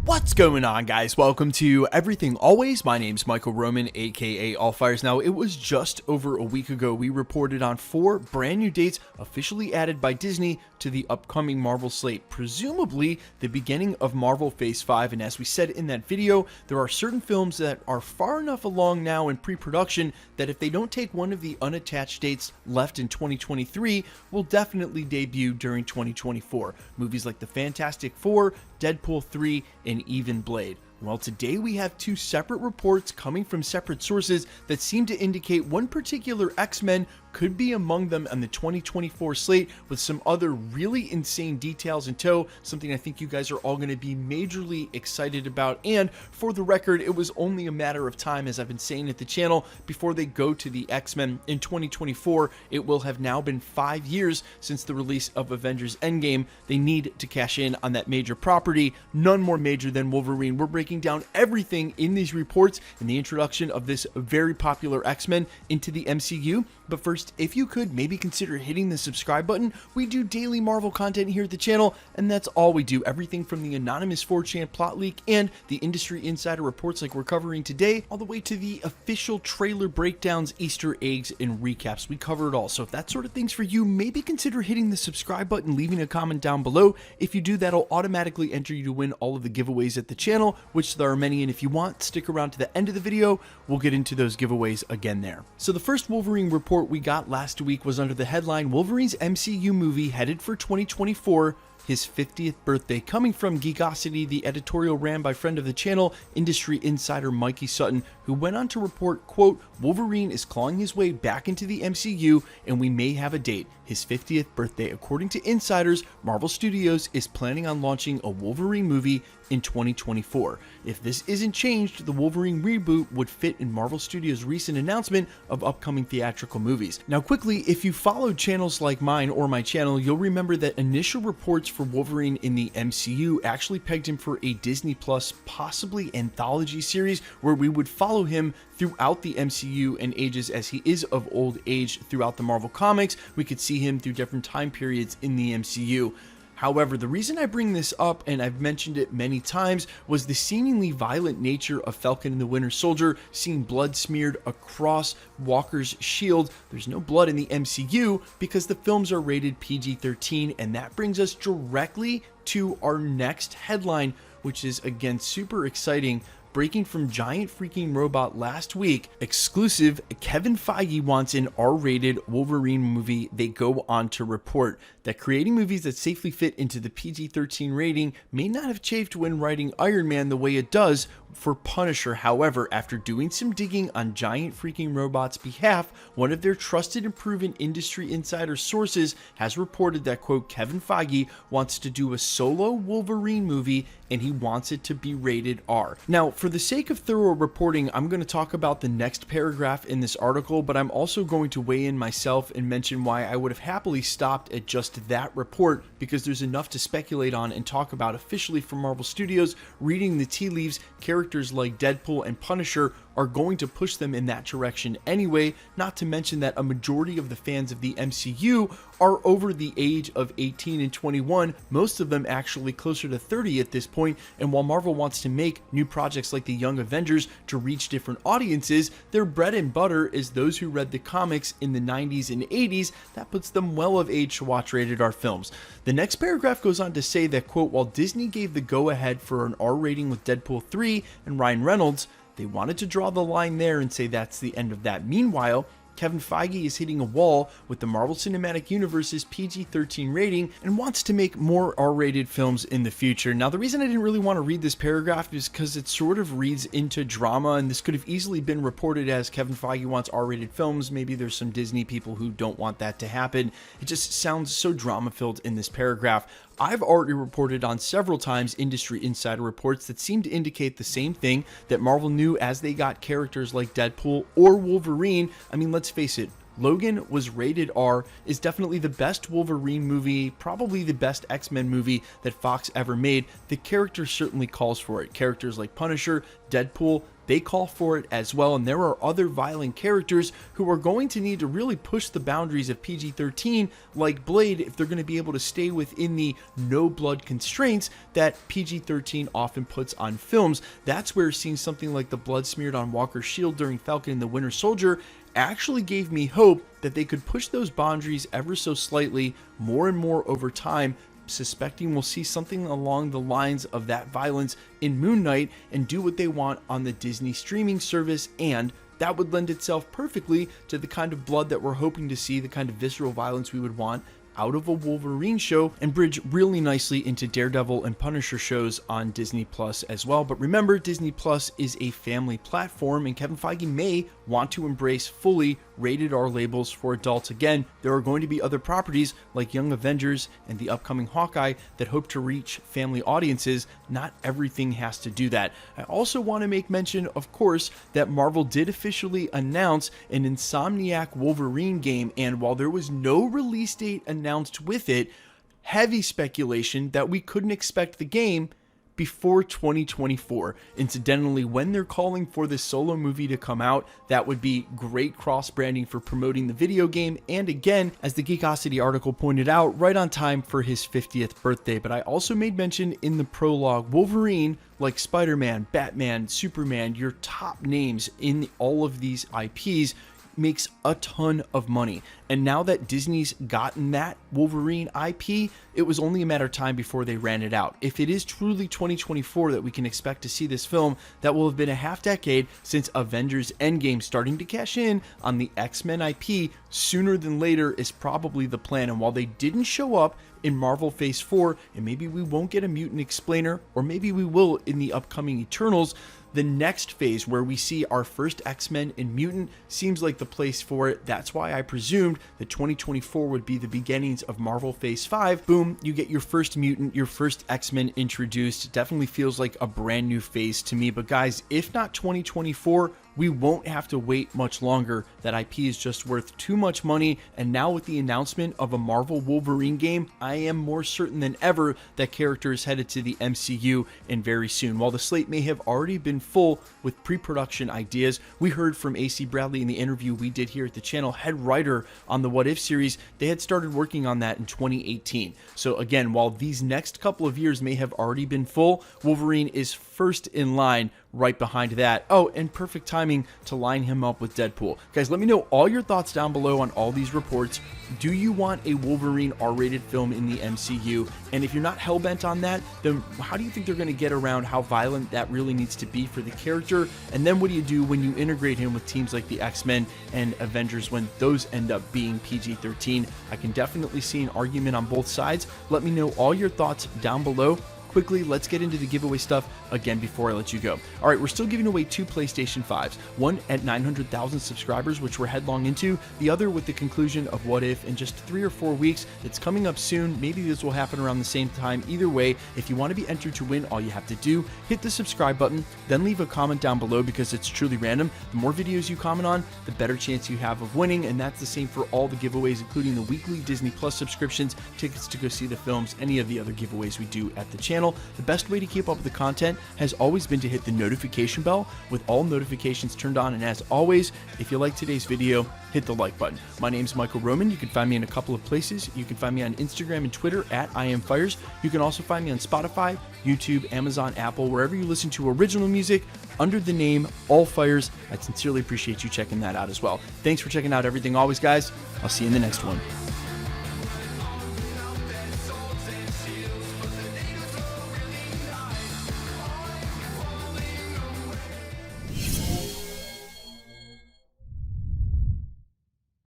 What's going on, guys? Welcome to Everything Always. My name's Michael Roman, aka Allfires. Now, it was just over a week ago we reported on 4 brand new dates officially added by Disney to the upcoming Marvel slate, presumably the beginning of Marvel Phase 5. And as we said in that video, there are certain films that are far enough along now in pre-production that if they don't take one of the unattached dates left in 2023, will definitely debut during 2024. Movies like The Fantastic Four, Deadpool 3, and even Blade. Well, today we have 2 separate reports coming from separate sources that seem to indicate one particular X-Men could be among them on the 2024 slate, with some other really insane details in tow, something I think you guys are all going to be majorly excited about. And for the record, it was only a matter of time, as I've been saying at the channel, before they go to the X-Men in 2024. It will have now been 5 years since the release of Avengers Endgame. They need to cash in on that major property, none more major than Wolverine. We're breaking down everything in these reports and the introduction of this very popular X-Men into the MCU. But first, if you could maybe consider hitting the subscribe button. We do daily Marvel content here at the channel, and that's all we do. Everything from the anonymous 4chan plot leak and the industry insider reports like we're covering today, all the way to the official trailer breakdowns, Easter eggs, and recaps. We cover it all. So if that sort of thing's for you, maybe consider hitting the subscribe button, leaving a comment down below. If you do, that'll automatically enter you to win all of the giveaways at the channel, which there are many, and if you want, stick around to the end of the video. We'll get into those giveaways again there. So the first Wolverine report we got last week was under the headline Wolverine's MCU movie headed for 2024, his 50th birthday, coming from Geekosity. The editorial ran by friend of the channel, industry insider Mikey Sutton, who went on to report, quote, Wolverine is clawing his way back into the MCU and we may have a date, his 50th birthday. According to insiders, Marvel Studios is planning on launching a Wolverine movie in 2024. If this isn't changed, the Wolverine reboot would fit in Marvel Studios' recent announcement of upcoming theatrical movies. Now quickly, if you follow channels like mine or my channel, you'll remember that initial reports for Wolverine in the MCU actually pegged him for a Disney Plus, possibly anthology series, where we would follow him throughout the MCU and ages as he is of old age throughout the Marvel comics. We could see him through different time periods in the MCU. However, the reason I bring this up, and I've mentioned it many times, was the seemingly violent nature of Falcon and the Winter Soldier, seeing blood smeared across Walker's shield. There's no blood in the MCU because the films are rated PG-13, and that brings us directly to our next headline, which is again super exciting. Breaking from Giant Freaking Robot last week, exclusive, Kevin Feige wants an R-rated Wolverine movie. They go on to report that creating movies that safely fit into the PG-13 rating may not have chafed when writing Iron Man the way it does for Punisher. However, after doing some digging on Giant Freaking Robot's behalf, one of their trusted and proven industry insider sources has reported that, quote, Kevin Feige wants to do a solo Wolverine movie and he wants it to be rated R. Now, for the sake of thorough reporting, I'm going to talk about the next paragraph in this article, but I'm also going to weigh in myself and mention why I would have happily stopped at just that report, because there's enough to speculate on and talk about officially from Marvel Studios. Reading the tea leaves, characters like Deadpool and Punisher are going to push them in that direction anyway, not to mention that a majority of the fans of the MCU are over the age of 18 and 21, most of them actually closer to 30 at this point. And while Marvel wants to make new projects like the Young Avengers to reach different audiences, their bread and butter is those who read the comics in the 90s and 80s. That puts them well of age to watch rated R films. The next paragraph goes on to say that, quote, while Disney gave the go-ahead for an R rating with Deadpool 3 and Ryan Reynolds, they wanted to draw the line there and say that's the end of that. Meanwhile, Kevin Feige is hitting a wall with the Marvel Cinematic Universe's PG-13 rating and wants to make more R-rated films in the future. Now, the reason I didn't really want to read this paragraph is because it sort of reads into drama, and this could have easily been reported as Kevin Feige wants R-rated films. Maybe there's some Disney people who don't want that to happen. It just sounds so drama-filled in this paragraph. I've already reported on several times industry insider reports that seem to indicate the same thing, that Marvel knew as they got characters like Deadpool or Wolverine. I mean, let's face it, Logan was rated R, is definitely the best Wolverine movie, probably the best X-Men movie that Fox ever made. The character certainly calls for it. Characters like Punisher, Deadpool, they call for it as well, and there are other violent characters who are going to need to really push the boundaries of PG-13, like Blade, if they're going to be able to stay within the no blood constraints that PG-13 often puts on films. That's where seeing something like the blood smeared on Walker's shield during Falcon and the Winter Soldier actually gave me hope that they could push those boundaries ever so slightly more and more over time, suspecting we'll see something along the lines of that violence in Moon Knight and do what they want on the Disney streaming service, and that would lend itself perfectly to the kind of blood that we're hoping to see, the kind of visceral violence we would want out of a Wolverine show, and bridge really nicely into Daredevil and Punisher shows on Disney Plus as well. But remember, Disney Plus is a family platform, and Kevin Feige may want to embrace fully rated R labels for adults. Again, there are going to be other properties like Young Avengers and the upcoming Hawkeye that hope to reach family audiences. Not everything has to do that. I also want to make mention, of course, that Marvel did officially announce an Insomniac Wolverine game, and while there was no release date announced with it, heavy speculation that we couldn't expect the game before 2024. Incidentally, when they're calling for this solo movie to come out, that would be great cross-branding for promoting the video game, and again, as the Geekosity article pointed out, right on time for his 50th birthday. But I also made mention in the prologue, Wolverine, like Spider-Man, Batman, Superman, your top names in all of these IPs, makes a ton of money. And now that Disney's gotten that Wolverine IP, it was only a matter of time before they ran it out. If it is truly 2024 that we can expect to see this film, that will have been a half decade since Avengers Endgame. Starting to cash in on the X-Men IP sooner than later is probably the plan. And while they didn't show up in Marvel Phase 4, and maybe we won't get a mutant explainer, or maybe we will in the upcoming Eternals, the next phase where we see our first X-Men and Mutant seems like the place for it. That's why I presumed that 2024 would be the beginnings of Marvel Phase 5. Boom, you get your first Mutant, your first X-Men introduced. Definitely feels like a brand new phase to me. But guys, if not 2024, we won't have to wait much longer. That IP is just worth too much money, and now with the announcement of a Marvel Wolverine game, I am more certain than ever that character is headed to the MCU and very soon. While the slate may have already been full with pre-production ideas, we heard from AC Bradley in the interview we did here at the channel, head writer on the What If series, they had started working on that in 2018. So again, while these next couple of years may have already been full, Wolverine is first in line right behind that. Oh, and perfect timing to line him up with Deadpool. Guys, let me know all your thoughts down below on all these reports. Do you want a Wolverine R-rated film in the MCU? And if you're not hell-bent on that, then how do you think they're going to get around how violent that really needs to be for the character? And then what do you do when you integrate him with teams like the X-Men and Avengers when those end up being PG-13? I can definitely see an argument on both sides. Let me know all your thoughts down below. Quickly, let's get into the giveaway stuff again before I let you go. All right, we're still giving away 2 PlayStation 5s, one at 900,000 subscribers, which we're headlong into, the other with the conclusion of What If in just 3 or 4 weeks. It's coming up soon. Maybe this will happen around the same time. Either way, if you want to be entered to win, all you have to do, hit the subscribe button, then leave a comment down below because it's truly random. The more videos you comment on, the better chance you have of winning, and that's the same for all the giveaways, including the weekly Disney Plus subscriptions, tickets to go see the films, any of the other giveaways we do at the channel. The best way to keep up with the content has always been to hit the notification bell with all notifications turned on. And as always, if you like today's video, hit the like button. My name's Michael Roman. You can find me in a couple of places. You can find me on Instagram and Twitter at IamFires. You can also find me on Spotify, YouTube, Amazon, Apple, wherever you listen to original music under the name All Fires. I sincerely appreciate you checking that out as well. Thanks for checking out everything always, guys. I'll see you in the next one.